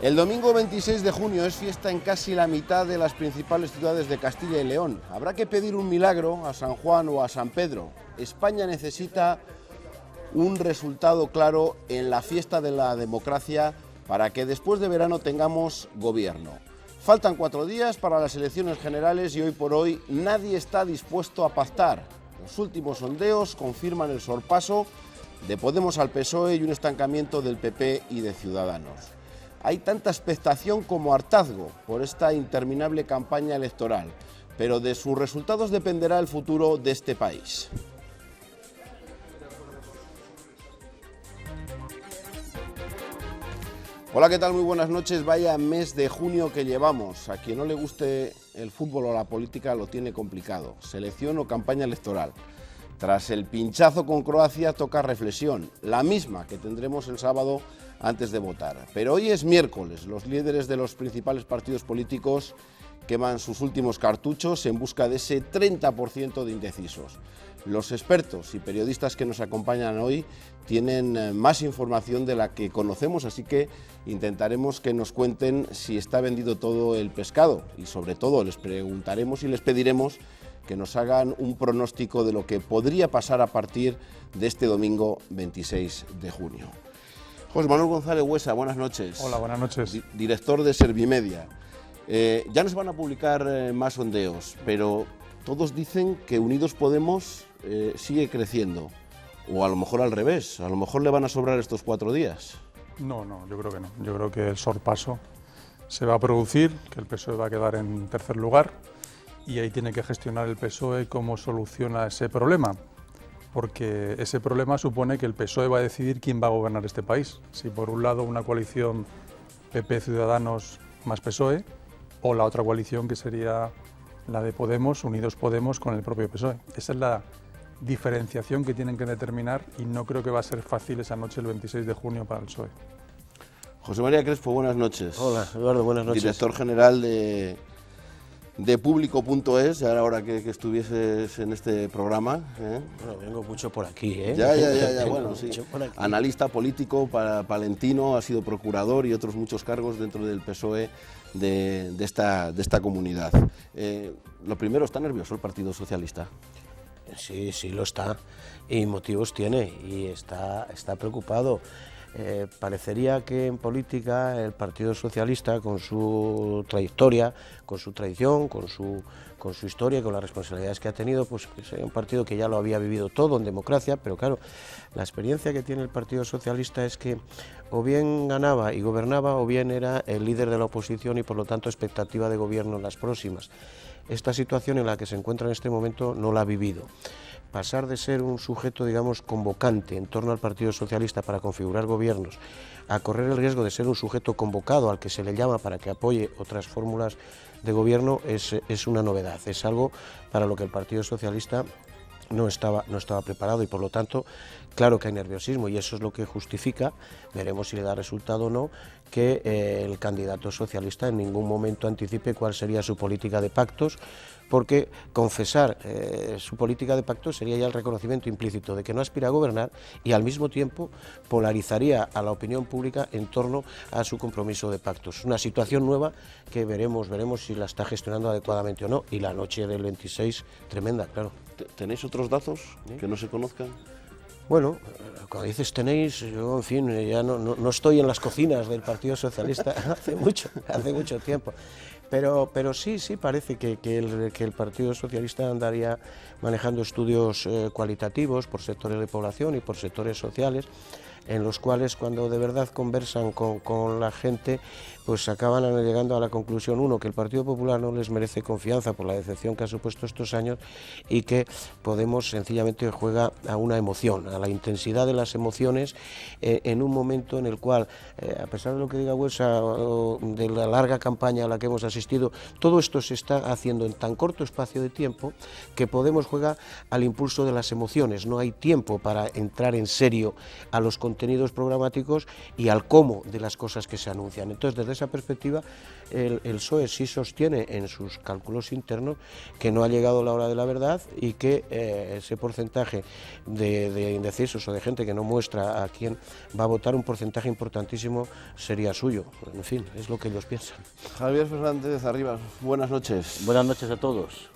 El domingo 26 de junio es fiesta en casi la mitad de las principales ciudades de Castilla y León. Habrá que pedir un milagro a San Juan o a San Pedro. España necesita un resultado claro en la fiesta de la democracia para que después de verano tengamos gobierno. Faltan 4 días para las elecciones generales y hoy por hoy nadie está dispuesto a pactar. Los últimos sondeos confirman el sorpaso de Podemos al PSOE y un estancamiento del PP y de Ciudadanos. Hay tanta expectación como hartazgo por esta interminable campaña electoral, pero de sus resultados dependerá el futuro de este país. Hola, ¿qué tal? Muy buenas noches. Vaya mes de junio que llevamos. A quien no le guste el fútbol o la política lo tiene complicado. Selección o campaña electoral. Tras el pinchazo con Croacia toca reflexión, la misma que tendremos el sábado antes de votar. Pero hoy es miércoles, los líderes de los principales partidos políticos queman sus últimos cartuchos en busca de ese 30% de indecisos. Los expertos y periodistas que nos acompañan hoy tienen más información de la que conocemos, así que intentaremos que nos cuenten si está vendido todo el pescado y sobre todo les preguntaremos y les pediremos que nos hagan un pronóstico de lo que podría pasar a partir de este domingo 26 de junio. José Manuel González Huesa, buenas noches. Hola, buenas noches. Director de Servimedia. Ya nos van a publicar más sondeos, pero todos dicen que Unidos Podemos sigue creciendo, o a lo mejor al revés, a lo mejor le van a sobrar estos 4 días. No, yo creo que no. Yo creo que el sorpaso se va a producir, que el PSOE va a quedar en tercer lugar y ahí tiene que gestionar el PSOE cómo soluciona ese problema, porque ese problema supone que el PSOE va a decidir quién va a gobernar este país. Si por un lado una coalición PP Ciudadanos más PSOE, o la otra coalición que sería la de Podemos, Unidos Podemos con el propio PSOE. Esa es la diferenciación que tienen que determinar y no creo que va a ser fácil esa noche el 26 de junio para el PSOE. José María Crespo, buenas noches. Hola, Eduardo, buenas noches. Director general de Público.es, ya era hora que estuvieses en este programa. Bueno, vengo mucho por aquí, ¿eh? Ya, bueno, sí. Analista político, palentino, ha sido procurador y otros muchos cargos dentro del PSOE de esta comunidad. Lo primero, ¿está nervioso el Partido Socialista? Sí lo está, y motivos tiene, y está preocupado. Parecería que en política el Partido Socialista, con su trayectoria, con su tradición, con su historia, con las responsabilidades que ha tenido, pues sería un partido que ya lo había vivido todo en democracia, pero claro, la experiencia que tiene el Partido Socialista es que o bien ganaba y gobernaba, o bien era el líder de la oposición y por lo tanto expectativa de gobierno en las próximas. Esta situación en la que se encuentra en este momento no la ha vivido. Pasar de ser un sujeto, digamos, convocante en torno al Partido Socialista para configurar gobiernos, a correr el riesgo de ser un sujeto convocado al que se le llama para que apoye otras fórmulas de gobierno es una novedad, es algo para lo que el Partido Socialista no estaba preparado y por lo tanto, claro que hay nerviosismo y eso es lo que justifica, veremos si le da resultado o no, que el candidato socialista en ningún momento anticipe cuál sería su política de pactos, porque confesar su política de pactos sería ya el reconocimiento implícito de que no aspira a gobernar y al mismo tiempo polarizaría a la opinión pública en torno a su compromiso de pactos. Una situación nueva que veremos si la está gestionando adecuadamente o no, y la noche del 26 tremenda, claro. ¿Tenéis otros datos que no se conozcan? Bueno, cuando dices tenéis, yo en fin, ya no estoy en las cocinas del Partido Socialista hace mucho tiempo. Pero sí parece que el Partido Socialista andaría manejando estudios cualitativos por sectores de población y por sectores sociales, en los cuales cuando de verdad conversan con la gente, pues acaban llegando a la conclusión, uno, que el Partido Popular no les merece confianza por la decepción que ha supuesto estos años y que Podemos sencillamente juega a una emoción, a la intensidad de las emociones en un momento en el cual, a pesar de lo que diga Huesa, de la larga campaña a la que hemos asistido, todo esto se está haciendo en tan corto espacio de tiempo que Podemos juega al impulso de las emociones, no hay tiempo para entrar en serio a los contenidos contenidos programáticos y al cómo de las cosas que se anuncian. Entonces, desde esa perspectiva, el PSOE sí sostiene en sus cálculos internos que no ha llegado la hora de la verdad y que ese porcentaje de indecisos o de gente que no muestra a quién va a votar, un porcentaje importantísimo sería suyo. En fin, es lo que ellos piensan. Javier Fernández Arribas, buenas noches. Buenas noches a todos.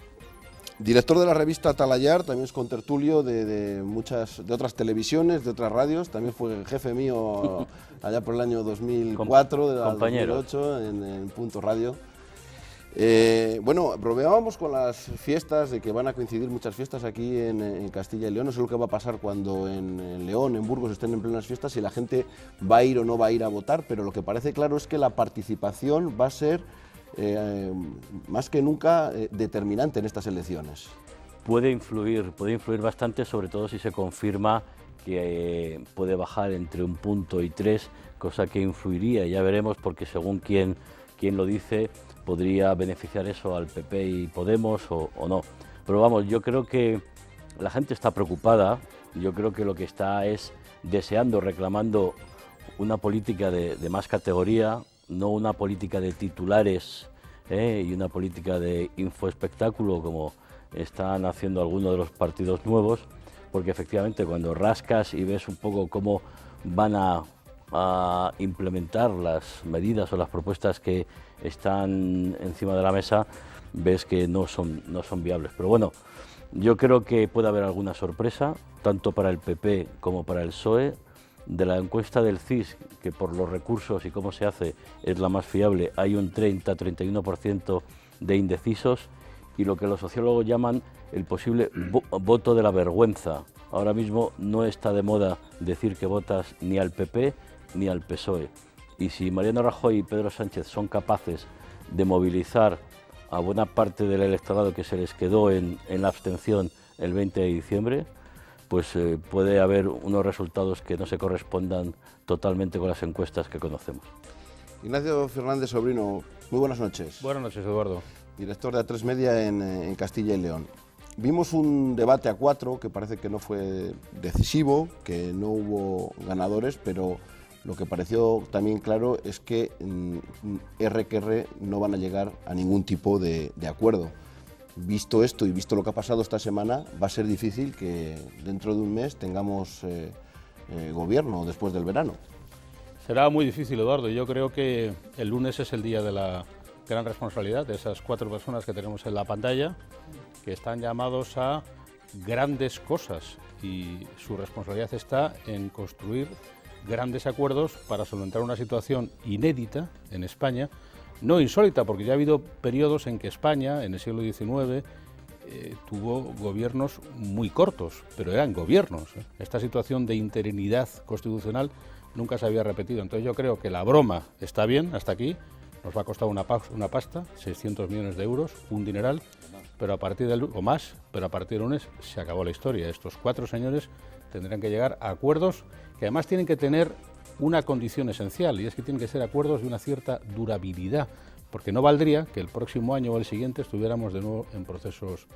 Director de la revista Talayar, también es contertulio de otras televisiones, de otras radios, también fue jefe mío allá por el año 2004, de 2008 en Punto Radio. Bueno, bromeábamos con las fiestas, de que van a coincidir muchas fiestas aquí en Castilla y León. No sé lo que va a pasar cuando en León, en Burgos, estén en plenas fiestas, si la gente va a ir o no va a ir a votar, pero lo que parece claro es que la participación va a ser más que nunca determinante en estas elecciones. Puede influir bastante, sobre todo si se confirma que puede bajar entre 1 punto y 3, cosa que influiría, ya veremos, porque según quién lo dice, podría beneficiar eso al PP y Podemos o no. Pero vamos, yo creo que la gente está preocupada, yo creo que lo que está es deseando, reclamando una política de más categoría, no una política de titulares y una política de infoespectáculo como están haciendo algunos de los partidos nuevos, porque efectivamente cuando rascas y ves un poco cómo van a implementar las medidas o las propuestas que están encima de la mesa, ves que no son viables. Pero bueno, yo creo que puede haber alguna sorpresa, tanto para el PP como para el PSOE. De la encuesta del CIS, que por los recursos y cómo se hace es la más fiable, hay un 30-31% de indecisos, y lo que los sociólogos llaman el posible voto de la vergüenza. Ahora mismo no está de moda decir que votas ni al PP ni al PSOE. Y si Mariano Rajoy y Pedro Sánchez son capaces de movilizar a buena parte del electorado que se les quedó en la abstención el 20 de diciembre, pues puede haber unos resultados que no se correspondan totalmente con las encuestas que conocemos. Ignacio Fernández Sobrino, muy buenas noches. Buenas noches, Eduardo. Director de A3 Media en Castilla y León. Vimos un debate a 4 que parece que no fue decisivo, que no hubo ganadores, pero lo que pareció también claro es que R que R no van a llegar a ningún tipo de acuerdo. Visto esto y visto lo que ha pasado esta semana, va a ser difícil que dentro de un mes tengamos gobierno después del verano. Será muy difícil, Eduardo. Yo creo que el lunes es el día de la gran responsabilidad de esas 4 personas que tenemos en la pantalla, que están llamados a grandes cosas, y su responsabilidad está en construir grandes acuerdos para solventar una situación inédita en España. No insólita, porque ya ha habido periodos en que España, en el siglo XIX, tuvo gobiernos muy cortos, pero eran gobiernos. Esta situación de interinidad constitucional nunca se había repetido. Entonces yo creo que la broma está bien hasta aquí, nos va a costar una pasta, 600 millones de euros, un dineral, pero a partir del lunes se acabó la historia. Estos 4 señores tendrán que llegar a acuerdos que además tienen que tener una condición esencial, y es que tienen que ser acuerdos de una cierta durabilidad, porque no valdría que el próximo año o el siguiente estuviéramos de nuevo en procesos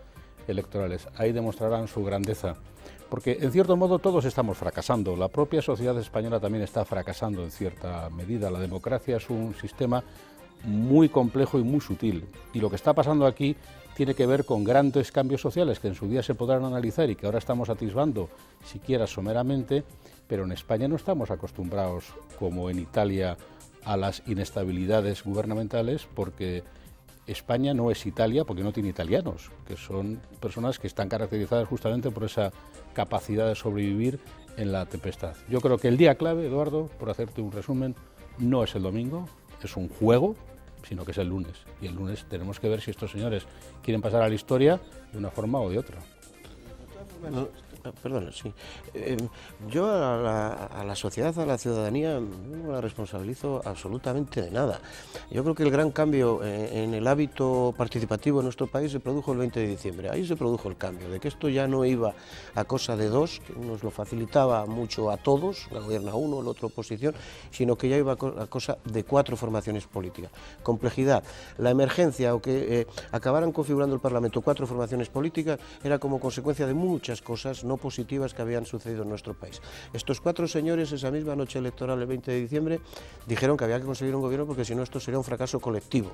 electorales. Ahí demostrarán su grandeza, porque en cierto modo todos estamos fracasando. La propia sociedad española también está fracasando en cierta medida. La democracia es un sistema muy complejo y muy sutil, y lo que está pasando aquí tiene que ver con grandes cambios sociales que en su día se podrán analizar y que ahora estamos atisbando siquiera someramente, pero en España no estamos acostumbrados, como en Italia, a las inestabilidades gubernamentales, porque España no es Italia, porque no tiene italianos, que son personas que están caracterizadas justamente por esa capacidad de sobrevivir en la tempestad. Yo creo que el día clave, Eduardo, por hacerte un resumen, no es el domingo, es un juego, sino que es el lunes. Y el lunes tenemos que ver si estos señores quieren pasar a la historia de una forma o de otra. Perdona, sí. Yo a la sociedad, a la ciudadanía, no la responsabilizo absolutamente de nada. Yo creo que el gran cambio en el hábito participativo en nuestro país se produjo el 20 de diciembre. Ahí se produjo el cambio, de que esto ya no iba a cosa de 2, que nos lo facilitaba mucho a todos, la gobierna uno, el otro oposición, sino que ya iba a cosa de 4 formaciones políticas. Complejidad, la emergencia o que acabaran configurando el Parlamento 4 formaciones políticas era como consecuencia de muchas cosas, no positivas que habían sucedido en nuestro país. Estos 4 señores, esa misma noche electoral, el 20 de diciembre, dijeron que había que conseguir un gobierno porque si no esto sería un fracaso colectivo.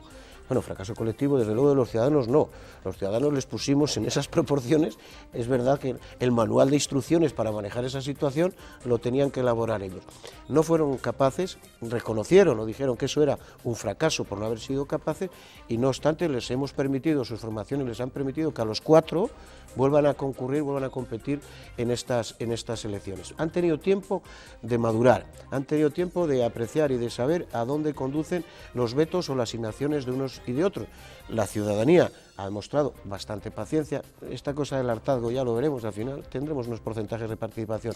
Bueno, fracaso colectivo desde luego de los ciudadanos no, los ciudadanos les pusimos en esas proporciones, es verdad que el manual de instrucciones para manejar esa situación lo tenían que elaborar ellos. No fueron capaces, reconocieron o dijeron que eso era un fracaso por no haber sido capaces y no obstante les hemos permitido, sus formaciones les han permitido que a los 4 vuelvan a concurrir, vuelvan a competir en estas elecciones. Han tenido tiempo de madurar, han tenido tiempo de apreciar y de saber a dónde conducen los vetos o las asignaciones de unos y de otros. La ciudadanía ha demostrado bastante paciencia, esta cosa del hartazgo ya lo veremos al final, tendremos unos porcentajes de participación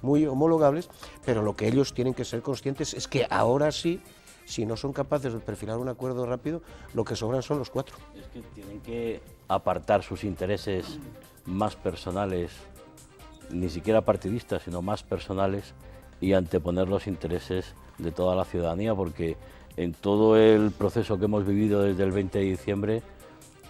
muy homologables, pero lo que ellos tienen que ser conscientes es que ahora sí, si no son capaces de perfilar un acuerdo rápido, lo que sobran son los 4. Es que tienen que apartar sus intereses más personales, ni siquiera partidistas, sino más personales, y anteponer los intereses de toda la ciudadanía, porque en todo el proceso que hemos vivido desde el 20 de diciembre,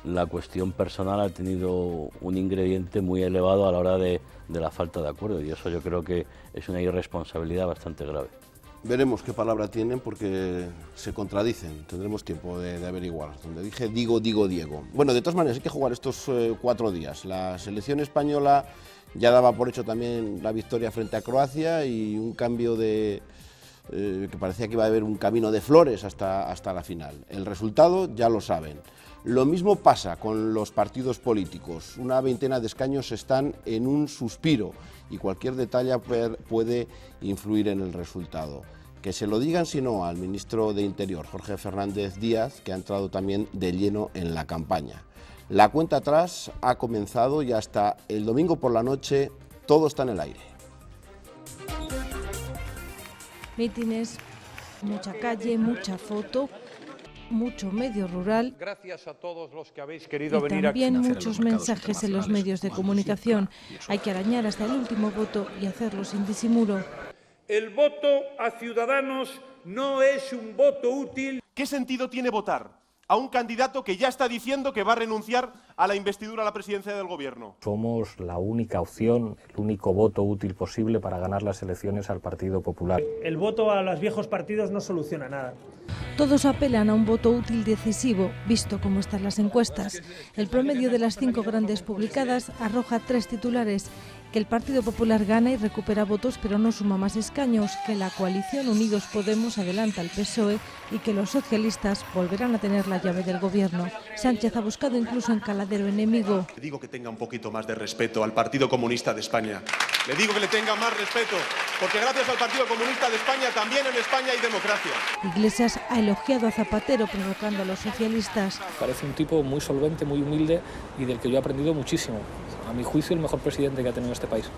la cuestión personal ha tenido un ingrediente muy elevado a la hora de la falta de acuerdo, y eso yo creo que es una irresponsabilidad bastante grave. Veremos qué palabra tienen porque se contradicen, tendremos tiempo de averiguar. Donde dije digo, Diego. Bueno, de todas maneras hay que jugar estos 4 días. La selección española ya daba por hecho también la victoria frente a Croacia y un cambio de... que parecía que iba a haber un camino de flores hasta la final. El resultado ya lo saben. Lo mismo pasa con los partidos políticos. Una veintena de escaños están en un suspiro y cualquier detalle puede influir en el resultado. Que se lo digan, si no, al ministro de Interior, Jorge Fernández Díaz, que ha entrado también de lleno en la campaña. La cuenta atrás ha comenzado y hasta el domingo por la noche todo está en el aire. Mítines, mucha calle, mucha foto, mucho medio rural. Gracias a todos los que habéis querido y venir también aquí. muchos mensajes en los medios de comunicación. Hay que arañar hasta el último voto y hacerlo sin disimulo. El voto a Ciudadanos no es un voto útil. ¿Qué sentido tiene votar a un candidato que ya está diciendo que va a renunciar a la investidura a la presidencia del gobierno? Somos la única opción, el único voto útil posible para ganar las elecciones al Partido Popular. El voto a los viejos partidos no soluciona nada. Todos apelan a un voto útil decisivo, visto cómo están las encuestas. El promedio de las 5 grandes publicadas arroja 3 titulares: que el Partido Popular gana y recupera votos pero no suma más escaños, que la coalición Unidos Podemos adelanta al PSOE y que los socialistas volverán a tener la llave del gobierno. Sánchez ha buscado incluso encaladero enemigo. Le digo que tenga un poquito más de respeto al Partido Comunista de España. Le digo que le tenga más respeto, porque gracias al Partido Comunista de España también en España hay democracia. Iglesias ha elogiado a Zapatero provocando a los socialistas. Parece un tipo muy solvente, muy humilde y del que yo he aprendido muchísimo. A mi juicio, el mejor presidente que ha tenido este país.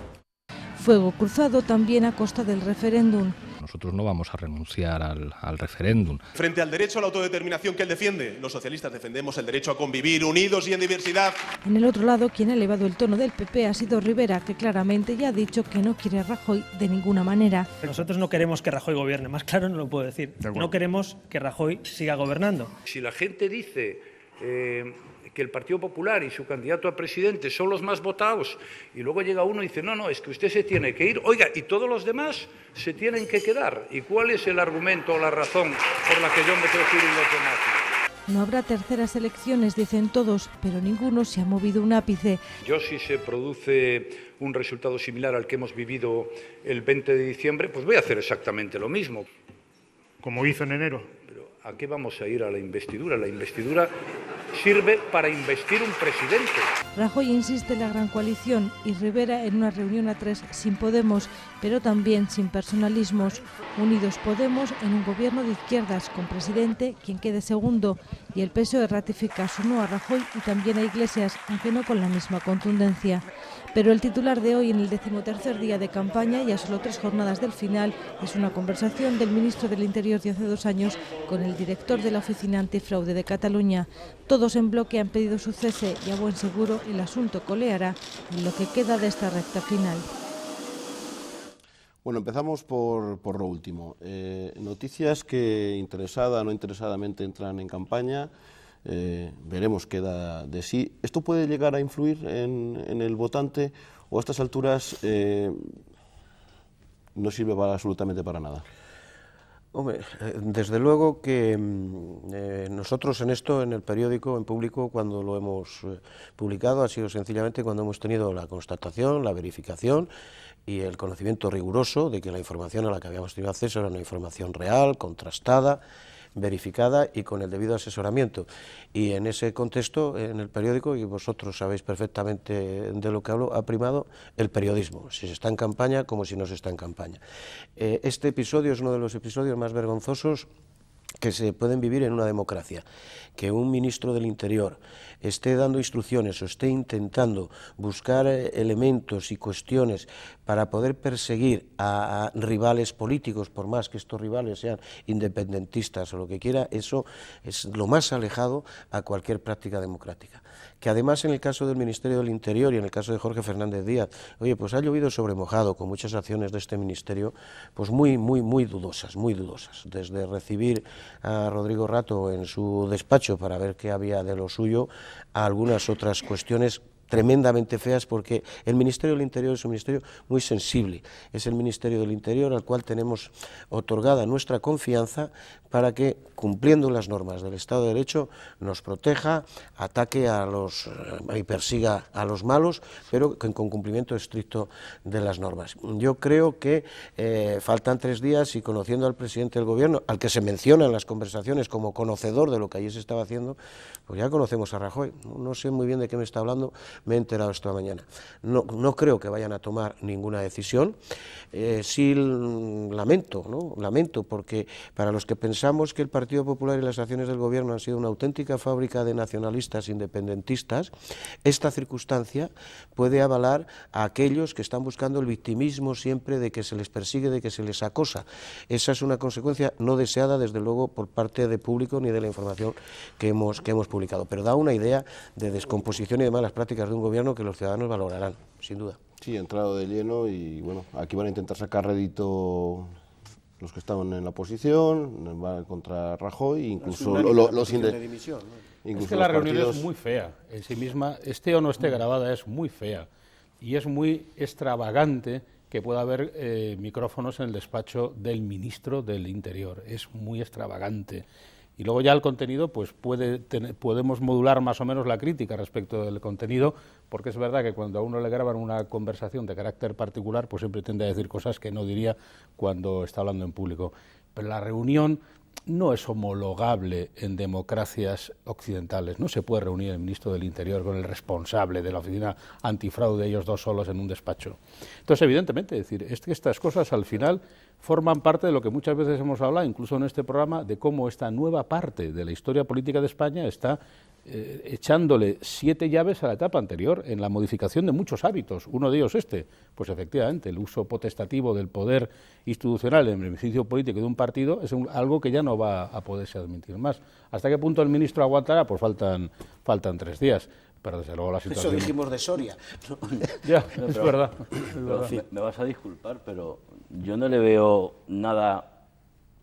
Fuego cruzado también a costa del referéndum. Nosotros no vamos a renunciar al referéndum. Frente al derecho a la autodeterminación que él defiende, los socialistas defendemos el derecho a convivir unidos y en diversidad. En el otro lado, quien ha elevado el tono del PP ha sido Rivera, que claramente ya ha dicho que no quiere a Rajoy de ninguna manera. Nosotros no queremos que Rajoy gobierne, más claro no lo puedo decir. No queremos que Rajoy siga gobernando. Si la gente dice que el Partido Popular y su candidato a presidente son los más votados y luego llega uno y dice no, es que usted se tiene que ir, oiga, y todos los demás se tienen que quedar. ¿Y cuál es el argumento o la razón por la que yo me tengo que ir y los demás? No habrá terceras elecciones, dicen todos, pero ninguno se ha movido un ápice. Yo, si se produce un resultado similar al que hemos vivido el 20 de diciembre, pues voy a hacer exactamente lo mismo. Como hizo en enero. Pero ¿a qué vamos a ir a la investidura? La investidura sirve para investir un presidente. Rajoy insiste en la gran coalición y Rivera en una reunión a 3 sin Podemos, pero también sin personalismos. Unidos Podemos en un gobierno de izquierdas con presidente, quien quede segundo, y el PSOE ratifica su no a Rajoy y también a Iglesias, aunque no con la misma contundencia. Pero el titular de hoy, en el 13º día de campaña y a solo 3 jornadas del final, es una conversación del ministro del Interior de hace 2 años con el director de la Oficina Antifraude de Cataluña. Todos en bloque han pedido su cese y a buen seguro el asunto coleará en lo que queda de esta recta final. Bueno, empezamos por lo último. Noticias que interesada o no interesadamente entran en campaña. Veremos qué da de sí. ¿Esto puede llegar a influir en el votante o a estas alturas no sirve absolutamente para nada? Hombre, desde luego que nosotros en esto, en el periódico, en público, cuando lo hemos publicado, ha sido sencillamente cuando hemos tenido la constatación, la verificación y el conocimiento riguroso de que la información a la que habíamos tenido acceso era una información real, contrastada, verificada y con el debido asesoramiento. Y en ese contexto, en el periódico, y vosotros sabéis perfectamente de lo que hablo, ha primado el periodismo, si se está en campaña como si no se está en campaña. Este episodio es uno de los episodios más vergonzosos que se pueden vivir en una democracia, que un ministro del Interior esté dando instrucciones o esté intentando buscar elementos y cuestiones para poder perseguir a rivales políticos, por más que estos rivales sean independentistas o lo que quiera, eso es lo más alejado a cualquier práctica democrática. Que además en el caso del Ministerio del Interior y en el caso de Jorge Fernández Díaz, oye, pues ha llovido sobre mojado con muchas acciones de este ministerio, pues muy dudosas, desde recibir a Rodrigo Rato en su despacho para ver qué había de lo suyo, a algunas otras cuestiones tremendamente feas, porque el Ministerio del Interior es un ministerio muy sensible, es el Ministerio del Interior al cual tenemos otorgada nuestra confianza para que, cumpliendo las normas del Estado de Derecho, nos proteja, ataque a los y persiga a los malos, pero con cumplimiento estricto de las normas. Yo creo que faltan 3 días y, conociendo al presidente del Gobierno, al que se menciona en las conversaciones como conocedor de lo que allí se estaba haciendo, pues ya conocemos a Rajoy. No sé muy bien de qué me está hablando, me he enterado esta mañana. No creo que vayan a tomar ninguna decisión. Sí lamento, ¿no? Lamento, porque para los que pensamos que el Partido Popular y las acciones del Gobierno han sido una auténtica fábrica de nacionalistas independentistas, esta circunstancia puede avalar a aquellos que están buscando el victimismo siempre de que se les persigue, de que se les acosa. Esa es una consecuencia no deseada, desde luego, por parte del público ni de la información que hemos publicado, pero da una idea de descomposición y de malas prácticas de un Gobierno que los ciudadanos valorarán, sin duda. Sí, ha entrado de lleno y bueno, aquí van a intentar sacar rédito los que estaban en la oposición, van contra Rajoy, incluso los indecisos. Es que la reunión es muy fea en sí misma, esté o no esté grabada, es muy fea y es muy extravagante que pueda haber micrófonos en el despacho del ministro del Interior, es muy extravagante. Y luego ya el contenido, pues podemos modular más o menos la crítica respecto del contenido, porque es verdad que cuando a uno le graban una conversación de carácter particular, pues siempre tiende a decir cosas que no diría cuando está hablando en público. Pero la reunión no es homologable en democracias occidentales. No se puede reunir el ministro del Interior con el responsable de la oficina antifraude, ellos dos solos en un despacho. Entonces, evidentemente, es que estas cosas al final forman parte de lo que muchas veces hemos hablado, incluso en este programa, de cómo esta nueva parte de la historia política de España está echándole 7 llaves a la etapa anterior en la modificación de muchos hábitos. Uno de ellos pues efectivamente, el uso potestativo del poder institucional en beneficio político de un partido es algo que ya no va a poderse admitir más. ¿Hasta qué punto el ministro aguantará? Pues faltan 3 días. Pero desde luego la situación... Eso dijimos de Soria. Ya, es verdad. Me vas a disculpar, pero yo no le veo nada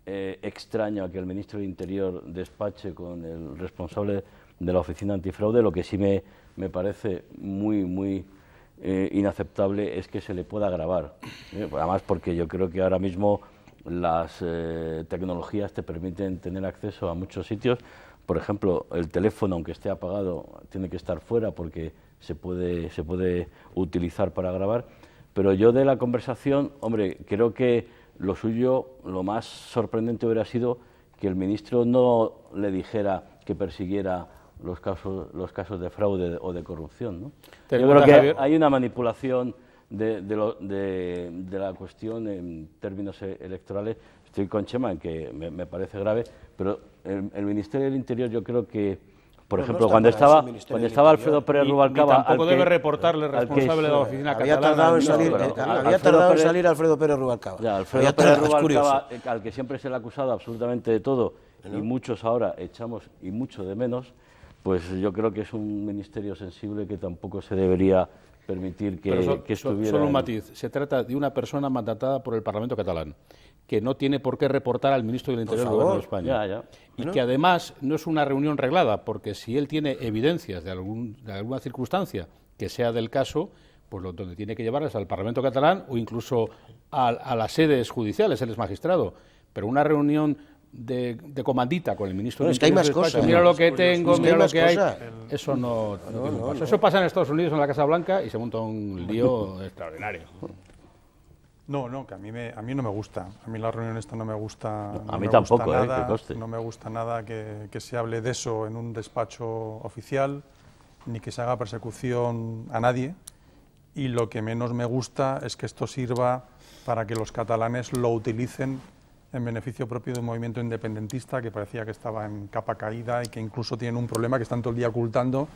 extraño a que el ministro de Interior despache con el responsable de la oficina antifraude. Lo que sí me parece muy inaceptable es que se le pueda grabar. Además, porque yo creo que ahora mismo las tecnologías te permiten tener acceso a muchos sitios. Por ejemplo, el teléfono, aunque esté apagado, tiene que estar fuera porque se puede utilizar para grabar. Pero yo de la conversación, hombre, creo que lo suyo, lo más sorprendente hubiera sido que el ministro no le dijera que persiguiera los casos de fraude o de corrupción, ¿no? Yo creo que hay una manipulación de la cuestión en términos electorales. Estoy con Chema en que me parece grave, pero el Ministerio del Interior, yo creo que, por ejemplo, cuando estaba Alfredo Pérez Rubalcaba... Tampoco debe reportarle responsable de la oficina catalana. Había tardado en salir Alfredo Pérez Rubalcaba. Ya, Alfredo Pérez Rubalcaba, al que siempre se le ha acusado absolutamente de todo, y muchos ahora echamos y mucho de menos, pues yo creo que es un ministerio sensible que tampoco se debería permitir que estuviera... Solo un matiz, se trata de una persona mandatada por el Parlamento catalán, que no tiene por qué reportar al ministro del Interior del Gobierno de España. Y que además no es una reunión reglada, porque si él tiene evidencias de alguna circunstancia que sea del caso, pues donde tiene que llevarles al Parlamento catalán o incluso a las sedes judiciales, él es magistrado. Pero una reunión de comandita con el ministro del Interior, es que hay más cosas. Mira lo que tengo, mira lo que hay. Eso no pasa. Eso pasa en Estados Unidos, en la Casa Blanca, y se monta un lío extraordinario. No, que a mí no me gusta. A mí la reunión esta no me gusta. A mí tampoco, que coste. No me gusta nada que se hable de eso en un despacho oficial, ni que se haga persecución a nadie. Y lo que menos me gusta es que esto sirva para que los catalanes lo utilicen en beneficio propio de un movimiento independentista que parecía que estaba en capa caída y que incluso tienen un problema que están todo el día ocultando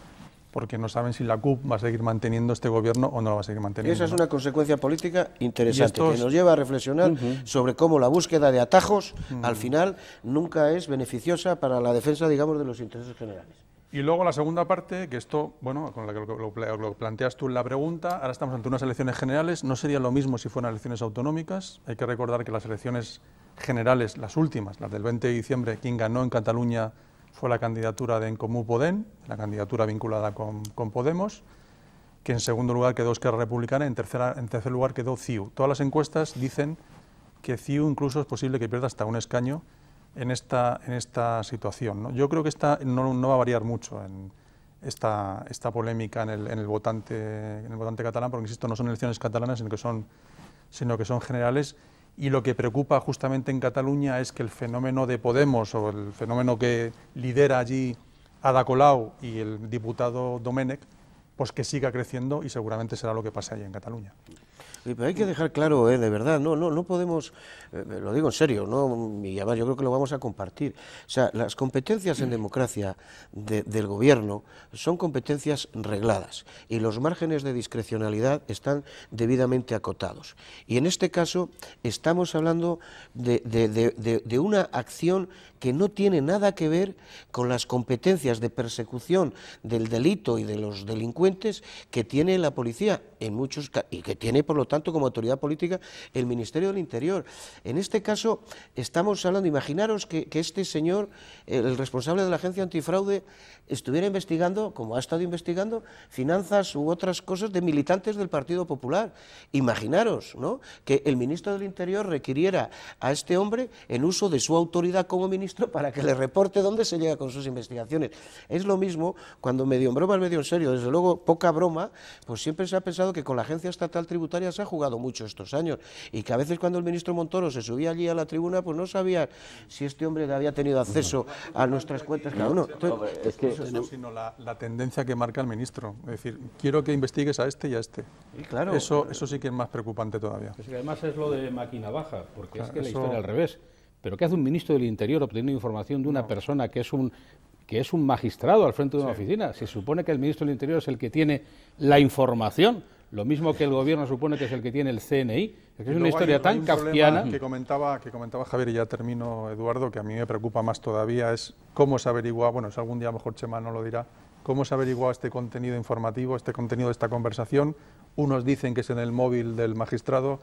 porque no saben si la CUP va a seguir manteniendo este gobierno o no lo va a seguir manteniendo. Esa es una consecuencia política interesante que nos lleva a reflexionar sobre cómo la búsqueda de atajos al final nunca es beneficiosa para la defensa, digamos, de los intereses generales. Y luego la segunda parte, que esto, bueno, con la que lo planteas tú en la pregunta, ahora estamos ante unas elecciones generales, no sería lo mismo si fueran elecciones autonómicas. Hay que recordar que las elecciones generales, las últimas, las del 20 de diciembre, quien ganó en Cataluña fue la candidatura de En Comú Podem, la candidatura vinculada con Podemos, que en segundo lugar quedó Esquerra Republicana, en tercer lugar quedó CiU. Todas las encuestas dicen que CiU incluso es posible que pierda hasta un escaño en esta situación, ¿no? Yo creo que no va a variar mucho en esta polémica en el votante catalán, porque insisto, no son elecciones catalanas, sino que son generales. Y lo que preocupa justamente en Cataluña es que el fenómeno de Podemos, o el fenómeno que lidera allí Ada Colau y el diputado Domènech, pues que siga creciendo, y seguramente será lo que pase allí en Cataluña. Pero hay que dejar claro, de verdad, no podemos, lo digo en serio, ¿no? Y además yo creo que lo vamos a compartir. O sea, las competencias en democracia del gobierno son competencias regladas y los márgenes de discrecionalidad están debidamente acotados. Y en este caso estamos hablando de una acción que no tiene nada que ver con las competencias de persecución del delito y de los delincuentes que tiene la policía en muchos y que tiene, por lo tanto, como autoridad política el Ministerio del Interior. En este caso estamos hablando, imaginaros que este señor, el responsable de la Agencia Antifraude, estuviera investigando, como ha estado investigando, finanzas u otras cosas de militantes del Partido Popular. Imaginaros, ¿no?, que el ministro del Interior requiriera a este hombre en uso de su autoridad como ministro para que le reporte dónde se llega con sus investigaciones. Es lo mismo cuando, medio en broma, medio en serio, desde luego poca broma, pues siempre se ha pensado que con la Agencia Estatal Tributaria se ha jugado mucho estos años y que a veces cuando el ministro Montoro se subía allí a la tribuna, pues no sabía si este hombre había tenido acceso a nuestras cuentas cada uno. Entonces, es que no, sino la tendencia que marca el ministro, es decir, quiero que investigues a este y a este. Y claro, eso sí que es más preocupante todavía. Es que además es lo de máquina baja, porque claro, es que la historia al revés. ¿Pero qué hace un ministro del Interior obteniendo información de una persona que es un magistrado al frente de una oficina? Se supone que el ministro del Interior es el que tiene la información, lo mismo que el gobierno supone que es el que tiene el CNI. Es que es una historia tan kafkiana. Que comentaba Javier, y ya termino, Eduardo, que a mí me preocupa más todavía, es cómo se averigua, bueno, si algún día mejor Chema no lo dirá, cómo se averigua este contenido informativo, este contenido de esta conversación. Unos dicen que es en el móvil del magistrado,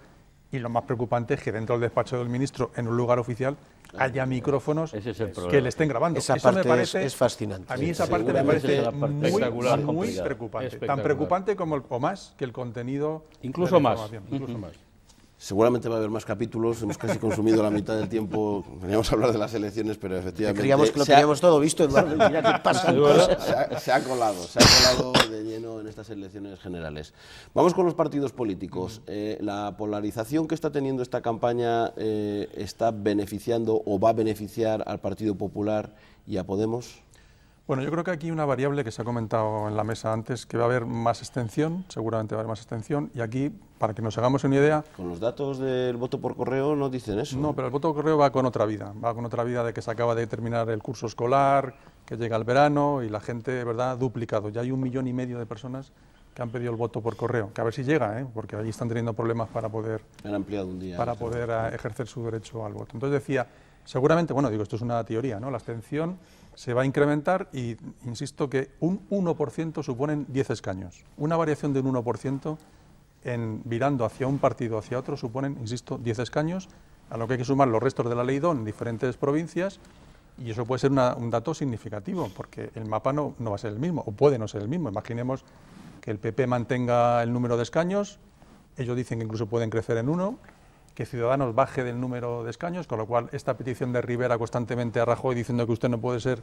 y lo más preocupante es que dentro del despacho del ministro, en un lugar oficial, haya micrófonos que le estén grabando. Esa parte me parece, es fascinante. A mí esa parte me parece muy preocupante. Tan preocupante como o más que el contenido. Incluso más. Seguramente va a haber más capítulos, hemos casi consumido la mitad del tiempo, veníamos a hablar de las elecciones, pero efectivamente... Creíamos que lo teníamos todo visto, Eduardo, mira qué pasa. Se ha colado de lleno en estas elecciones generales. Vamos con los partidos políticos. La polarización que está teniendo esta campaña está beneficiando o va a beneficiar al Partido Popular y a Podemos. Bueno, yo creo que aquí hay una variable que se ha comentado en la mesa antes, que va a haber más abstención, seguramente va a haber más abstención, y aquí, para que nos hagamos una idea... Con los datos del voto por correo no dicen eso. No, pero el voto por correo va con otra vida de que se acaba de terminar el curso escolar, que llega el verano y la gente, ¿verdad?, duplicado. Ya hay 1,5 millones de personas que han pedido el voto por correo, que a ver si llega, porque allí están teniendo problemas para poder... Han ampliado un día. Para poder ejercer su derecho al voto. Entonces decía, seguramente, bueno, digo, esto es una teoría, ¿no?, la abstención se va a incrementar y insisto que un 1% suponen 10 escaños. Una variación de un 1% virando hacia un partido o hacia otro suponen, insisto, 10 escaños, a lo que hay que sumar los restos de la Ley DON en diferentes provincias, y eso puede ser un dato significativo, porque el mapa no va a ser el mismo, o puede no ser el mismo. Imaginemos que el PP mantenga el número de escaños, ellos dicen que incluso pueden crecer en 1, que Ciudadanos baje del número de escaños, con lo cual esta petición de Rivera constantemente a Rajoy diciendo que usted no puede ser,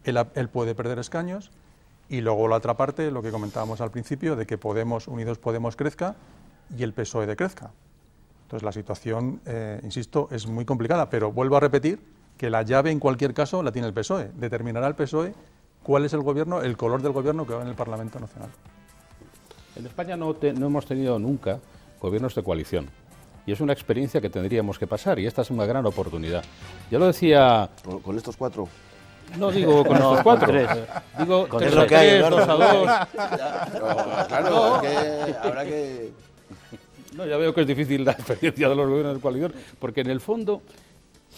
él puede perder escaños, y luego la otra parte, lo que comentábamos al principio, de que Podemos, Unidos Podemos crezca y el PSOE decrezca. Entonces la situación, insisto, es muy complicada, pero vuelvo a repetir que la llave en cualquier caso la tiene el PSOE. Determinará el PSOE cuál es el gobierno, el color del gobierno que va en el Parlamento Nacional. En España no hemos tenido nunca gobiernos de coalición. Y es una experiencia que tendríamos que pasar, y esta es una gran oportunidad. Yo lo decía... ¿Con estos 4? No digo con estos 4. Digo con 3 a 3, 2 a 2. Claro, habrá que... No, ya veo que es difícil la experiencia de los gobiernos de coalición, porque en el fondo...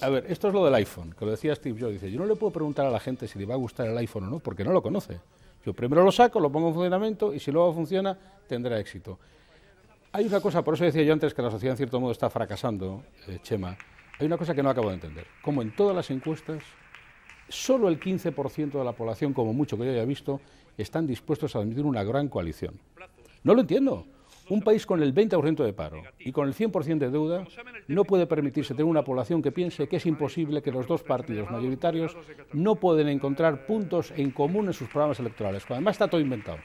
A ver, esto es lo del iPhone, que lo decía Steve Jobs. Dice, yo no le puedo preguntar a la gente si le va a gustar el iPhone o no, porque no lo conoce. Yo primero lo saco, lo pongo en funcionamiento, y si luego funciona, tendrá éxito. Hay una cosa, por eso decía yo antes que la sociedad en cierto modo está fracasando, Chema, hay una cosa que no acabo de entender. Como en todas las encuestas, solo el 15% de la población, como mucho que yo haya visto, están dispuestos a admitir una gran coalición. No lo entiendo. Un país con el 20% de paro y con el 100% de deuda no puede permitirse tener una población que piense que es imposible que los dos partidos mayoritarios no pueden encontrar puntos en común en sus programas electorales, cuando además está todo inventado.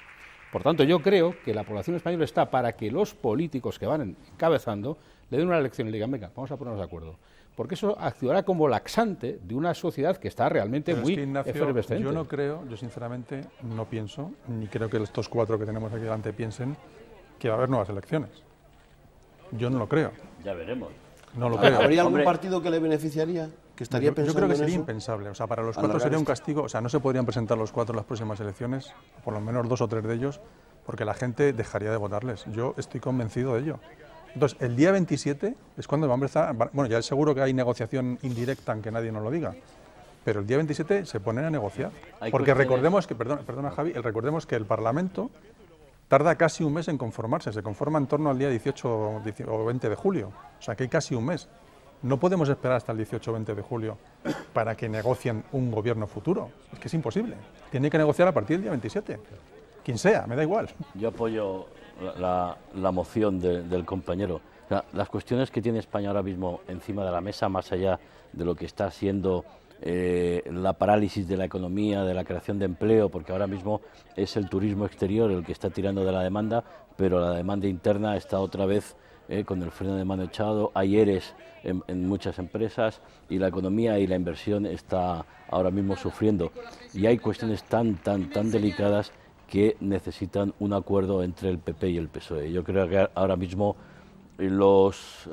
Por tanto, yo creo que la población española está para que los políticos que van encabezando le den una lección y le digan, venga, vamos a ponernos de acuerdo. Porque eso actuará como laxante de una sociedad que está realmente muy efervescente. Yo no creo, yo sinceramente no pienso, ni creo que estos 4 que tenemos aquí delante piensen que va a haber nuevas elecciones. Yo no lo creo. Ya veremos. No lo creo. ¿Habría algún partido que le beneficiaría? ¿Que estaría pensando yo creo que en sería eso? impensable. O sea, para los 4 sería un castigo. O sea, no se podrían presentar los 4 en las próximas elecciones, por lo menos 2 o 3 de ellos, porque la gente dejaría de votarles. Yo estoy convencido de ello. Entonces, el día 27 es cuando va a empezar... Bueno, ya es seguro que hay negociación indirecta, aunque nadie nos lo diga. Pero el día 27 se ponen a negociar. Porque recordemos que, perdona Javi, recordemos que el Parlamento tarda casi un mes en conformarse, se conforma en torno al día 18 o 20 de julio, o sea que hay casi un mes. No podemos esperar hasta el 18 o 20 de julio para que negocien un gobierno futuro, es que es imposible. Tiene que negociar a partir del día 27, quien sea, me da igual. Yo apoyo la moción del compañero. O sea, las cuestiones que tiene España ahora mismo encima de la mesa, más allá de lo que está siendo la parálisis de la economía, de la creación de empleo, porque ahora mismo es el turismo exterior el que está tirando de la demanda, pero la demanda interna está otra vez con el freno de mano echado, hay ERES en muchas empresas y la economía y la inversión está ahora mismo sufriendo. Y hay cuestiones tan delicadas que necesitan un acuerdo entre el PP y el PSOE. Yo creo que ahora mismo los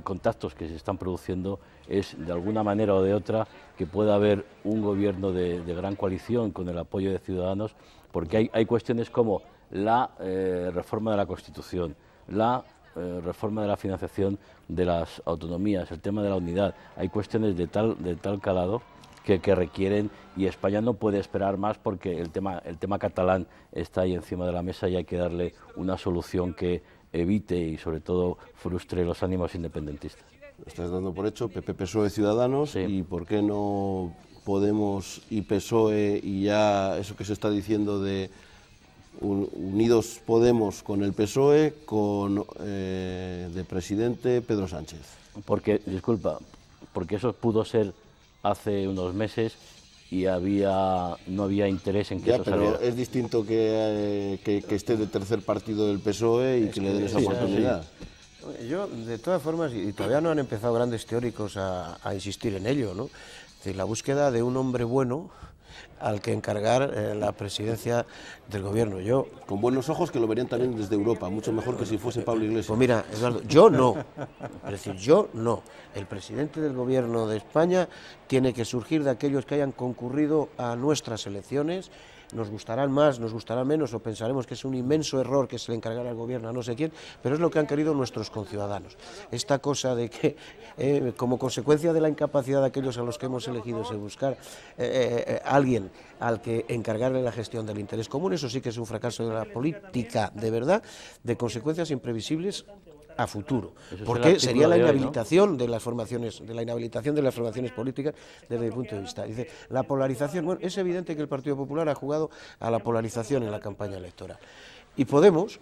contactos que se están produciendo es de alguna manera o de otra que pueda haber un gobierno de gran coalición con el apoyo de Ciudadanos, porque hay cuestiones como la reforma de la Constitución, la reforma de la financiación de las autonomías, el tema de la unidad. Hay cuestiones de tal calado que requieren, y España no puede esperar más porque el tema catalán está ahí encima de la mesa y hay que darle una solución que evite y sobre todo frustre los ánimos independentistas. Estás dando por hecho PP, PSOE, Ciudadanos, sí. ¿Y por qué no Podemos y PSOE y ya eso que se está diciendo de Unidos Podemos con el PSOE, con de presidente Pedro Sánchez? Porque eso pudo ser hace unos meses y no había interés en que eso pero saliera. Es distinto que esté de tercer partido del PSOE y que le den esa oportunidad. Yo, de todas formas, y todavía no han empezado grandes teóricos a insistir en ello, ¿no? Es decir, la búsqueda de un hombre bueno al que encargar la presidencia del gobierno. Yo, con buenos ojos, que lo verían también desde Europa, mucho mejor que si fuese Pablo Iglesias. Pues mira, Eduardo, yo no. Es decir, yo no. El presidente del gobierno de España tiene que surgir de aquellos que hayan concurrido a nuestras elecciones. Nos gustarán más, nos gustarán menos, o pensaremos que es un inmenso error que se le encargara al gobierno a no sé quién, pero es lo que han querido nuestros conciudadanos. Esta cosa de que, como consecuencia de la incapacidad de aquellos a los que hemos elegido, es buscar alguien al que encargarle la gestión del interés común, eso sí que es un fracaso de la política, de verdad, de consecuencias imprevisibles a futuro, porque sería la inhabilitación de las formaciones, políticas desde mi punto de vista. Dice, la polarización, bueno, es evidente que el Partido Popular ha jugado a la polarización en la campaña electoral. Y Podemos,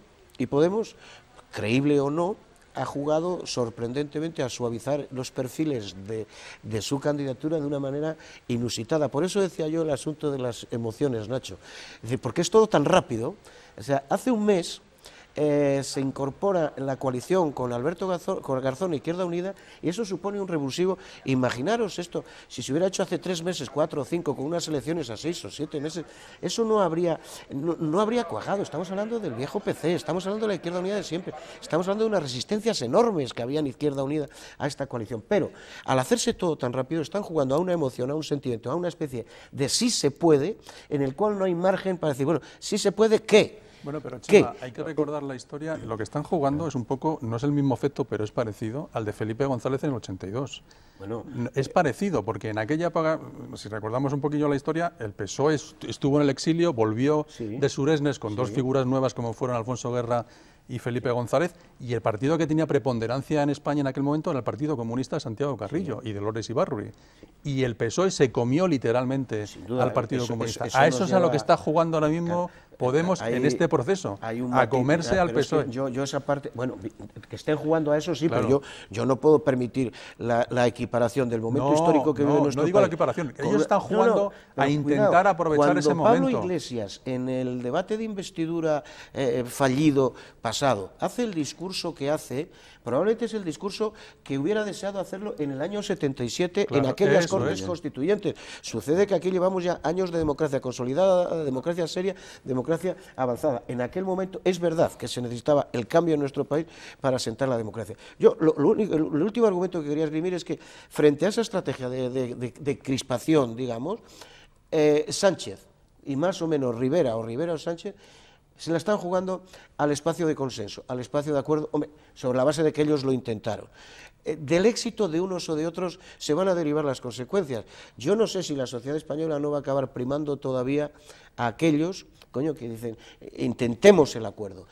creíble o no, ha jugado sorprendentemente a suavizar los perfiles de su candidatura de una manera inusitada. Por eso decía yo el asunto de las emociones, Nacho. Es decir, porque es todo tan rápido. O sea, hace un mes se incorpora en la coalición con Alberto Garzón, Izquierda Unida, y eso supone un revulsivo. Imaginaros esto, si se hubiera hecho hace 3 meses, 4 o 5, con unas elecciones a 6 o 7 meses, eso no habría cuajado. Estamos hablando del viejo PC, estamos hablando de la Izquierda Unida de siempre, estamos hablando de unas resistencias enormes que había en Izquierda Unida a esta coalición. Pero al hacerse todo tan rápido, están jugando a una emoción, a un sentimiento, a una especie de sí se puede, en el cual no hay margen para decir, bueno, sí se puede, ¿qué? Bueno, pero Chema, hay que recordar la historia. Lo que están jugando es un poco, no es el mismo efecto, pero es parecido al de Felipe González en el 82. Bueno, es parecido, porque en aquella época, si recordamos un poquillo la historia, el PSOE estuvo en el exilio, volvió de Suresnes con 2 figuras nuevas como fueron Alfonso Guerra y Felipe González, y el partido que tenía preponderancia en España en aquel momento era el Partido Comunista de Santiago Carrillo y Dolores Ibarruri. Y el PSOE se comió literalmente al Partido Comunista. A eso es a lo que está jugando ahora mismo Podemos en este proceso, a comerse al PSOE. Yo esa parte, bueno, que estén jugando a eso sí, claro. Pero yo no puedo permitir la equiparación del momento histórico que vive nuestro país. No digo la equiparación, ellos están jugando a intentar aprovechar ese momento. Cuando Pablo Iglesias, en el debate de investidura fallido pasado, hace el discurso que hace, probablemente es el discurso que hubiera deseado hacerlo en el año 77, claro, en aquellas Cortes Constituyentes. Sucede que aquí llevamos ya años de democracia consolidada, democracia seria, democracia avanzada. En aquel momento es verdad que se necesitaba el cambio en nuestro país para asentar la democracia. Yo el último argumento que quería esgrimir es que frente a esa estrategia de crispación, digamos, Sánchez y más o menos Rivera o Sánchez se la están jugando al espacio de consenso, al espacio de acuerdo, hombre, sobre la base de que ellos lo intentaron. Del éxito de unos o de otros se van a derivar las consecuencias. Yo no sé si la sociedad española no va a acabar primando todavía a aquellos que dicen, intentemos el acuerdo.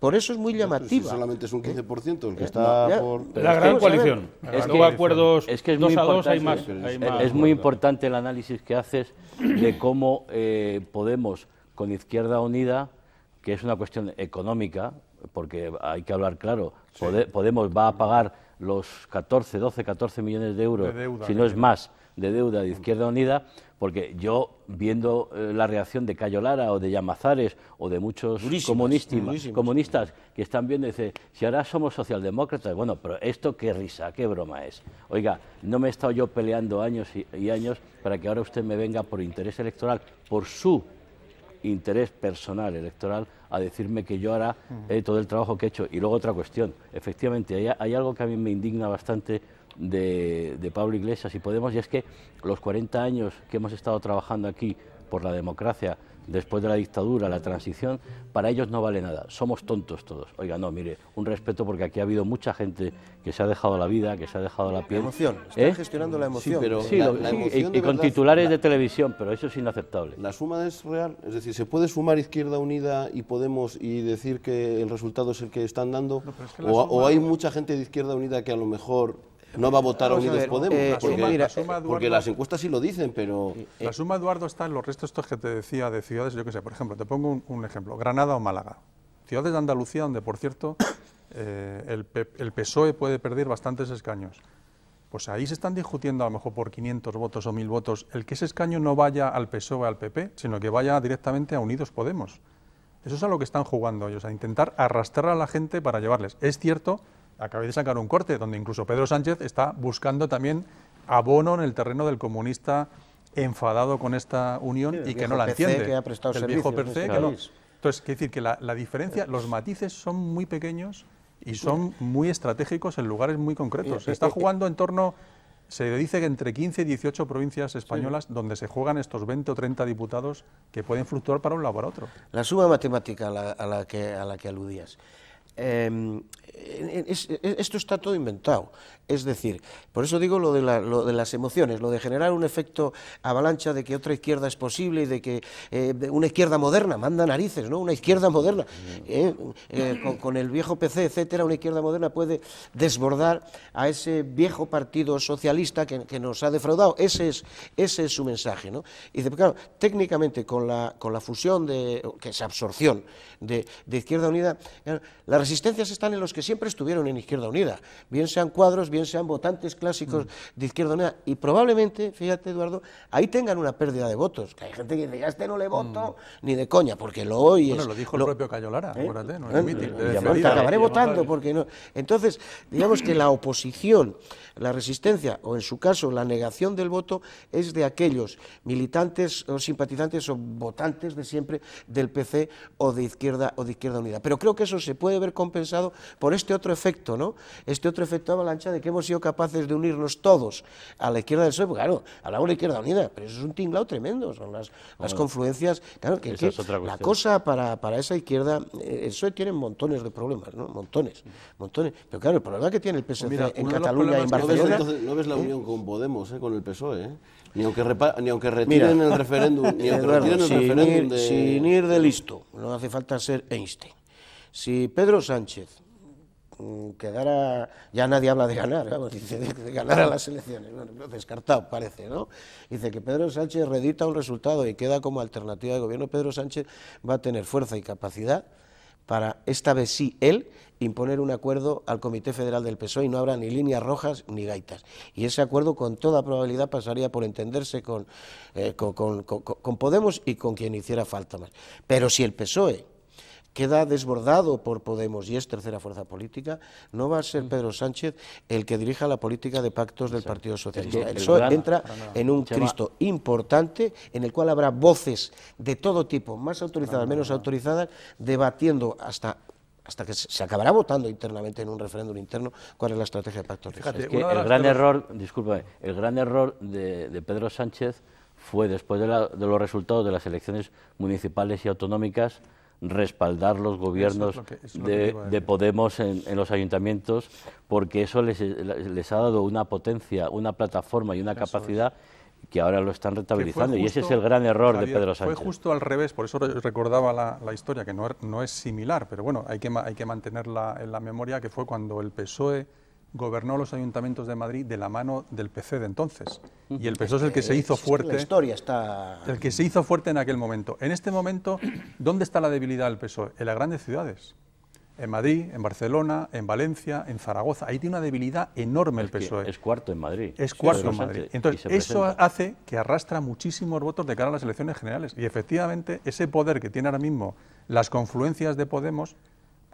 Por eso es muy llamativa. Si solamente es un 15% el que está por... La gran coalición. Es que acuerdos, es que es muy importante, hay más. Es muy importante el análisis que haces de cómo Podemos con Izquierda Unida, que es una cuestión económica, porque hay que hablar claro, sí. Podemos va a pagar los 14 millones de euros, si no es más, de deuda de Izquierda Unida, porque yo, viendo la reacción de Cayo Lara o de Llamazares o de muchos comunistas que están viendo, dice, si ahora somos socialdemócratas, bueno, pero esto qué risa, qué broma es. Oiga, no me he estado yo peleando años y años para que ahora usted me venga por interés electoral, por su interés personal electoral, a decirme que yo hará todo el trabajo que he hecho. Y luego otra cuestión, efectivamente, hay algo que a mí me indigna bastante de Pablo Iglesias y Podemos, y es que los 40 años que hemos estado trabajando aquí por la democracia, después de la dictadura, la transición, para ellos no vale nada, somos tontos todos. Oiga, no, mire, un respeto, porque aquí ha habido mucha gente que se ha dejado la vida, que se ha dejado la piel. La emoción, están gestionando la emoción. Sí, pero la emoción y con verdad, titulares de televisión, pero eso es inaceptable. La suma es real, es decir, ¿se puede sumar Izquierda Unida y Podemos y decir que el resultado es el que están dando? No, es que o hay mucha gente de Izquierda Unida que a lo mejor no va a votar a Unidos Podemos, porque las encuestas sí lo dicen, pero... La suma, Eduardo, está en los restos estos que te decía de ciudades, yo qué sé, por ejemplo, te pongo un ejemplo, Granada o Málaga, ciudades de Andalucía donde, por cierto, el PSOE puede perder bastantes escaños. Pues ahí se están discutiendo a lo mejor por 500 votos o 1000 votos, el que ese escaño no vaya al PSOE o al PP, sino que vaya directamente a Unidos Podemos. Eso es a lo que están jugando ellos, a intentar arrastrar a la gente para llevarles. Es cierto, acabé de sacar un corte donde incluso Pedro Sánchez está buscando también abono en el terreno del comunista enfadado con esta unión y que no la entiende. Que ha prestado el viejo PC que no. Entonces, quiere decir que la diferencia, los matices son muy pequeños y son muy estratégicos en lugares muy concretos. Se está jugando en torno, se dice que entre 15 y 18 provincias españolas donde se juegan estos 20 o 30 diputados que pueden fluctuar para un lado o para otro. La suma matemática a la que aludías. esto está todo inventado. Es decir, por eso digo lo de las emociones, lo de generar un efecto avalancha de que otra izquierda es posible y de que una izquierda moderna, manda narices, ¿no? Una izquierda moderna, con el viejo PC, etcétera, una izquierda moderna puede desbordar a ese viejo partido socialista que nos ha defraudado. Ese es su mensaje, ¿no? Y dice, claro, técnicamente con la fusión, que es absorción de Izquierda Unida, las resistencias están en los que siempre estuvieron en Izquierda Unida, bien sean cuadros, bien sean votantes clásicos de Izquierda Unida, y probablemente, fíjate Eduardo, ahí tengan una pérdida de votos, que hay gente que dice, a este no le voto ni de coña, porque lo oyes. Bueno, lo dijo el propio Cayo Lara, acuérdate, no te acabaré votando, porque no. Entonces, digamos que la oposición, la resistencia, o en su caso la negación del voto, es de aquellos militantes o simpatizantes o votantes de siempre del PC o de Izquierda Unida. Pero creo que eso se puede ver compensado por este otro efecto, ¿no? Este otro efecto avalancha de que hemos sido capaces de unirnos todos a la izquierda del PSOE, porque claro, hablamos de Izquierda Unida, pero eso es un tinglao tremendo, son las confluencias, claro, que la cosa para esa izquierda, el PSOE tiene montones de problemas, ¿no? Montones, pero claro, el problema que tiene el PSC en Cataluña y en Barcelona... No ves la unión con Podemos, con el PSOE, ni aunque retiren el referéndum, sin ir de listo, no hace falta ser Einstein. Si Pedro Sánchez quedara, ya nadie habla de ganar, vamos, dice de ganar a las elecciones, bueno, descartado parece, ¿no? Dice que Pedro Sánchez redita un resultado y queda como alternativa de gobierno. Pedro Sánchez va a tener fuerza y capacidad para, esta vez sí, él imponer un acuerdo al Comité Federal del PSOE y no habrá ni líneas rojas ni gaitas. Y ese acuerdo con toda probabilidad pasaría por entenderse con Podemos y con quien hiciera falta más. Pero si el PSOE queda desbordado por Podemos y es tercera fuerza política, no va a ser Pedro Sánchez el que dirija la política de pactos del Partido Socialista. El PSOE entra en un Cristo importante en el cual habrá voces de todo tipo, más autorizadas, menos autorizadas, debatiendo hasta que se acabará votando internamente en un referéndum interno cuál es la estrategia de pactos. Es que el gran error, discúlpame, el gran error de Pedro Sánchez fue, después de los resultados de las elecciones municipales y autonómicas, respaldar los gobiernos de Podemos en los ayuntamientos, porque eso les ha dado una potencia, una plataforma y una capacidad que ahora lo están rentabilizando, y ese es el gran error de Pedro Sánchez. Fue justo al revés, por eso recordaba la historia, que no es similar, pero bueno, hay que mantenerla en la memoria, que fue cuando el PSOE gobernó los ayuntamientos de Madrid de la mano del PC de entonces, y el PSOE es el que se hizo fuerte, la historia está... el que se hizo fuerte en aquel momento. En este momento, ¿dónde está la debilidad del PSOE? En las grandes ciudades, en Madrid, en Barcelona, en Valencia, en Zaragoza. Ahí tiene una debilidad enorme el PSOE. Es cuarto en Madrid. Es cuarto en Madrid. Entonces, eso hace que arrastra muchísimos votos de cara a las elecciones generales. Y efectivamente, ese poder que tiene ahora mismo las confluencias de Podemos,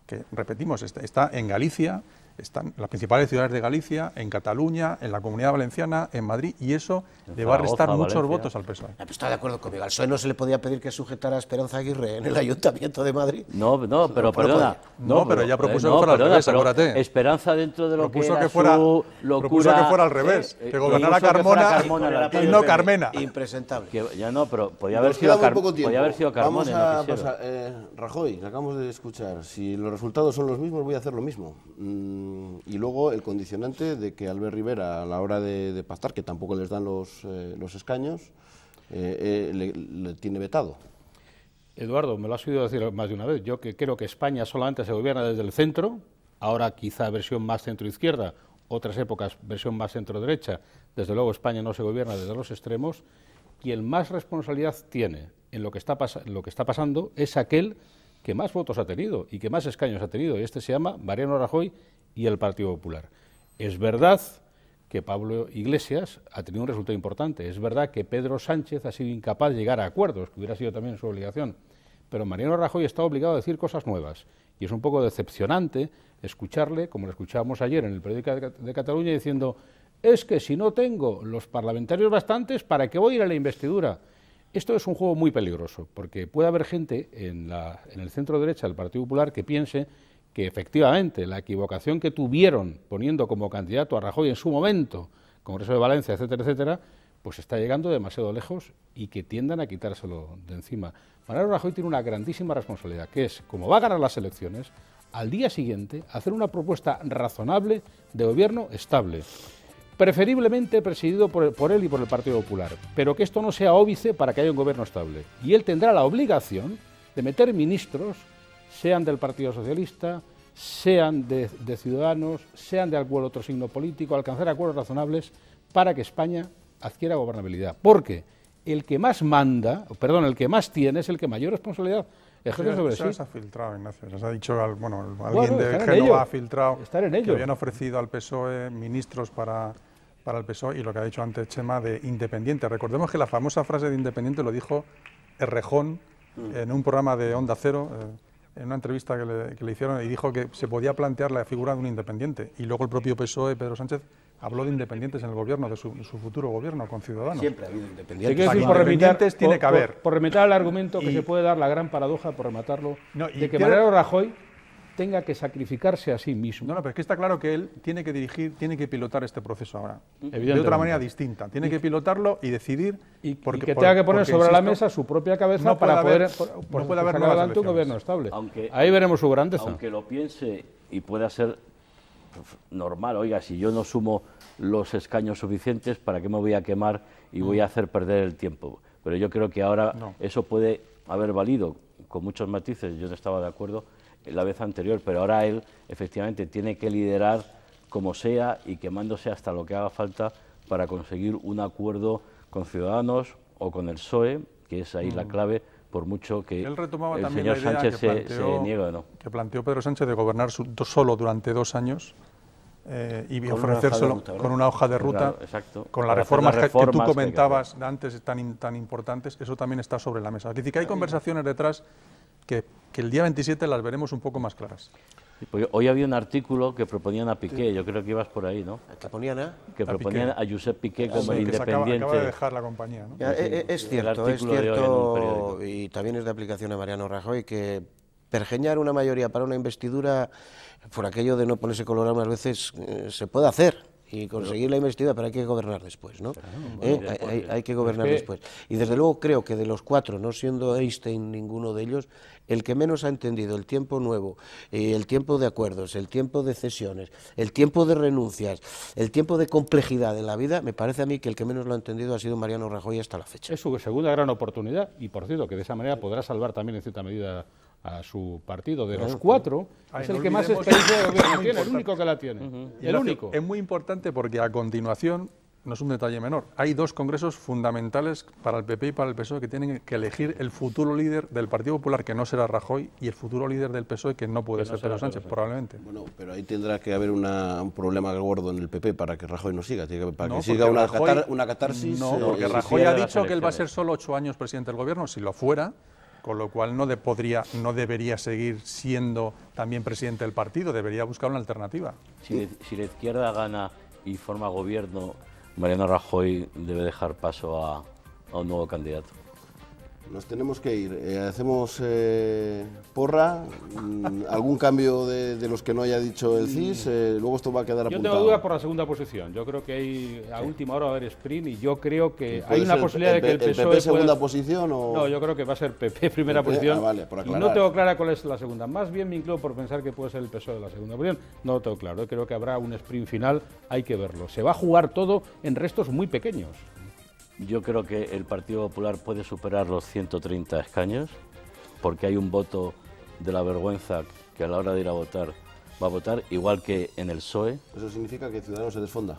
que repetimos, está en Galicia, están las principales ciudades de Galicia, en Cataluña, en la Comunidad Valenciana, en Madrid, y eso le va a restar muchos votos al PSOE. Está de acuerdo conmigo. Al PSOE no se le podía pedir que sujetara a Esperanza Aguirre en el Ayuntamiento de Madrid. No, pero perdona. Pero ella propuso que fuera al revés, acuérdate. Esperanza dentro de lo que era su locura. Propuso que fuera al revés, que gobernara Carmona y no Carmena. Impresentable. Ya no, pero podía haber sido Carmona. Vamos a pasar. Rajoy, que acabamos de escuchar. Si los resultados son los mismos, voy a hacer lo mismo. Y luego el condicionante de que Albert Rivera, a la hora de pactar, que tampoco les dan los escaños, le tiene vetado. Eduardo, me lo has oído decir más de una vez. Yo que creo que España solamente se gobierna desde el centro, ahora quizá versión más centro-izquierda, otras épocas versión más centro-derecha. Desde luego España no se gobierna desde los extremos. Quien más responsabilidad tiene en lo que está pasando es aquel que más votos ha tenido y que más escaños ha tenido, y este se llama Mariano Rajoy y el Partido Popular. Es verdad que Pablo Iglesias ha tenido un resultado importante, es verdad que Pedro Sánchez ha sido incapaz de llegar a acuerdos, que hubiera sido también su obligación, pero Mariano Rajoy está obligado a decir cosas nuevas, y es un poco decepcionante escucharle, como lo escuchábamos ayer en el periódico de Cataluña, diciendo, es que si no tengo los parlamentarios bastantes, ¿para qué voy a ir a la investidura? Esto es un juego muy peligroso, porque puede haber gente en el centro derecha del Partido Popular que piense que efectivamente la equivocación que tuvieron poniendo como candidato a Rajoy en su momento, Congreso de Valencia, etcétera, etcétera, pues está llegando demasiado lejos y que tiendan a quitárselo de encima. Mariano Rajoy tiene una grandísima responsabilidad, que es, como va a ganar las elecciones, al día siguiente, hacer una propuesta razonable de gobierno estable, preferiblemente presidido por él y por el Partido Popular, pero que esto no sea óbice para que haya un gobierno estable. Y él tendrá la obligación de meter ministros, sean del Partido Socialista, sean de Ciudadanos, sean de algún otro signo político, alcanzar acuerdos razonables para que España adquiera gobernabilidad. Porque el que más manda, perdón, el que más tiene es el que mayor responsabilidad ejerce sobre sí. Se ha filtrado, Ignacio. Les ha dicho, alguien de Génova ha filtrado que habían ofrecido al PSOE ministros para el PSOE y lo que ha dicho antes Chema de independiente. Recordemos que la famosa frase de independiente lo dijo Errejón en un programa de Onda Cero, en una entrevista que le hicieron, y dijo que se podía plantear la figura de un independiente. Y luego el propio PSOE, Pedro Sánchez, habló de independientes en el gobierno, de su futuro gobierno con Ciudadanos. Siempre ha habido independientes. Independientes tiene que haber. Por rematar el argumento que se puede dar, la gran paradoja, por rematarlo, de que Mariano Rajoy tenga que sacrificarse a sí mismo. No, pero es que está claro que él tiene que dirigir, tiene que pilotar este proceso ahora. De otra manera distinta. Tiene que pilotarlo y decidir. Y que tenga que poner sobre la mesa su propia cabeza para poder sacar adelante un gobierno estable. Ahí veremos su grandeza. Aunque lo piense y pueda ser normal, oiga, si yo no sumo los escaños suficientes, ¿para qué me voy a quemar y voy a hacer perder el tiempo? Pero yo creo que ahora eso puede haber valido, con muchos matices, yo no estaba de acuerdo la vez anterior, pero ahora él efectivamente tiene que liderar como sea y quemándose hasta lo que haga falta para conseguir un acuerdo con Ciudadanos o con el PSOE, que es ahí la clave, por mucho que él retomaba el también señor la idea Sánchez se niegue o no. Que planteó Pedro Sánchez de gobernar solo durante 2 años y ofrecérselo con una hoja de ruta, claro, con las reformas que tú comentabas antes tan importantes, eso también está sobre la mesa. Es decir, que hay conversaciones detrás que el día 27 las veremos un poco más claras. Sí, pues hoy había un artículo que proponían a Piqué, yo creo que ibas por ahí, ¿no? ¿Que ponían que proponían a Josep Piqué como el independiente. Acaba de dejar la compañía, ¿no? Es cierto, y también es de aplicación a Mariano Rajoy, que pergeñar una mayoría para una investidura, por aquello de no ponerse colorado unas veces, se puede hacer. Y conseguir la investidura, pero hay que gobernar después, ¿no? Hay que gobernar después. Y desde luego creo que de los 4, no siendo Einstein ninguno de ellos, el que menos ha entendido el tiempo nuevo, el tiempo de acuerdos, el tiempo de cesiones, el tiempo de renuncias, el tiempo de complejidad de la vida, me parece a mí que el que menos lo ha entendido ha sido Mariano Rajoy hasta la fecha. Es su segunda gran oportunidad y, por cierto, que de esa manera podrá salvar también en cierta medida a su partido. De los 4, es el que más experiencia de gobierno tiene, el único que la tiene. El único. Es muy importante porque a continuación, no es un detalle menor, hay 2 congresos fundamentales para el PP y para el PSOE que tienen que elegir el futuro líder del Partido Popular, que no será Rajoy, y el futuro líder del PSOE, que no puede ser Pedro Sánchez, probablemente. Bueno, pero ahí tendrá que haber un problema gordo en el PP para que Rajoy no siga, para que siga una catarsis. No, porque Rajoy ha dicho que él va a ser solo 8 años presidente del gobierno, si lo fuera, con lo cual no debería seguir siendo también presidente del partido, debería buscar una alternativa. Si la izquierda gana y forma gobierno, Mariano Rajoy debe dejar paso a un nuevo candidato. Nos tenemos que ir. Hacemos porra, algún cambio de los que no haya dicho el CIS, luego esto va a quedar apuntado. Yo tengo dudas por la segunda posición. Yo creo que a última hora va a haber sprint y yo creo que hay una posibilidad de que el PSOE PP segunda posición o... No, yo creo que va a ser PP primera posición. Vale, por aclarar. Y no tengo clara cuál es la segunda. Más bien me inclino por pensar que puede ser el PSOE la segunda posición. No lo tengo claro. Yo creo que habrá un sprint final, hay que verlo. Se va a jugar todo en restos muy pequeños. Yo creo que el Partido Popular puede superar los 130 escaños, porque hay un voto de la vergüenza que a la hora de ir a votar va a votar, igual que en el PSOE. ¿Eso significa que Ciudadanos se desfonda?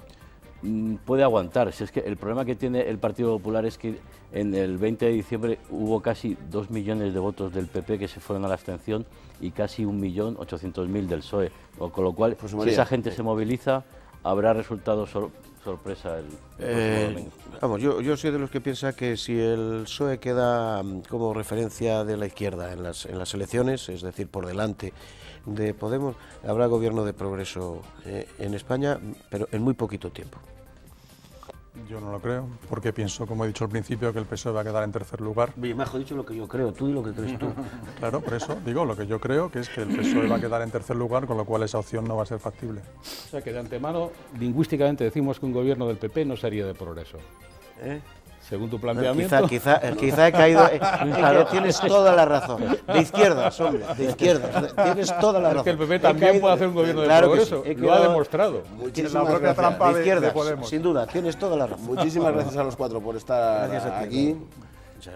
Puede aguantar. Si es que el problema que tiene el Partido Popular es que en el 20 de diciembre hubo casi 2 millones de votos del PP que se fueron a la abstención y casi 1.800.000 del PSOE, con lo cual, si esa gente se moviliza, habrá resultados sorpresa el domingo. Vamos, yo soy de los que piensa que si el PSOE queda como referencia de la izquierda en las elecciones, es decir, por delante de Podemos, habrá gobierno de progreso en España, pero en muy poquito tiempo. Yo no lo creo, porque pienso, como he dicho al principio, que el PSOE va a quedar en tercer lugar. Oye, me has dicho lo que yo creo, tú y lo que crees tú. Claro, por eso digo, lo que yo creo que es que el PSOE va a quedar en tercer lugar, con lo cual esa opción no va a ser factible. O sea que de antemano, lingüísticamente decimos que un gobierno del PP no sería de progreso. según tu planteamiento. Quizá he caído. Claro, tienes toda la razón. De izquierdas, hombre, de izquierdas. Tienes toda la razón. Es que el PP también puede hacer un gobierno de progreso. Lo ha demostrado. Muchísimas propia gracias. trampa De izquierdas, Podemos. sin duda, tienes toda la razón. Muchísimas gracias a los cuatro por estar aquí.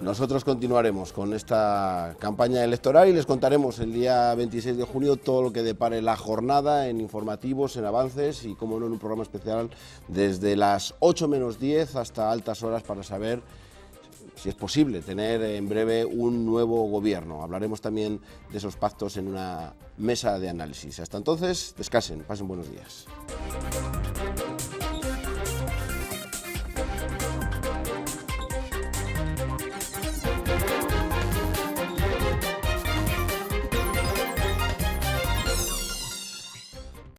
Nosotros continuaremos con esta campaña electoral y les contaremos el día 26 de junio todo lo que depare la jornada en informativos, en avances y, como no, en un programa especial desde las 8 menos 10 hasta altas horas para saber si es posible tener en breve un nuevo gobierno. Hablaremos también de esos pactos en una mesa de análisis. Hasta entonces, descansen, pasen buenos días.